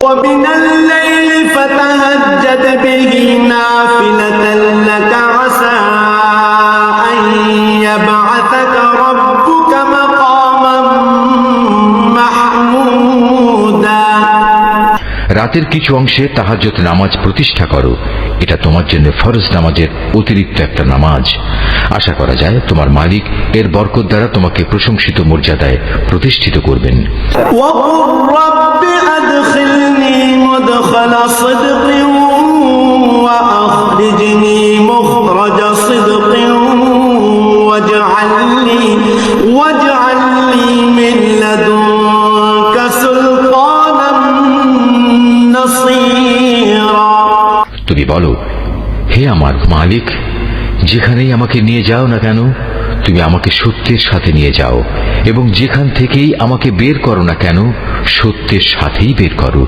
ومن الليل فتهجد به نافلة لك عسى أن يبعثك ربك مقاما محمودا। রাতের কিছু অংশে তাহাজ্জুদ নামাজ প্রতিষ্ঠা করো, এটা তোমার জন্য ফরজ নামাজের অতিরিক্ত একটা নামাজ। আশা করা যায় তোমার মালিক এর বরকত দ্বারা তোমাকে প্রশংসিত মর্যাদায় প্রতিষ্ঠিত করবেন। وقل رب أدخلني مدخل صدق وأخرجني مخرج صدق واجعل لي من لدنك سلطانا نصيرا। তুমি বলো, হে আমার মালিক, যেখানেই আমাকে নিয়ে যাও না কেন তুমি আমাকে সত্যের সাথে নিয়ে যাও, এবং যেখান থেকেই আমাকে বের করো না কেন সত্যের সাথেই বের করো।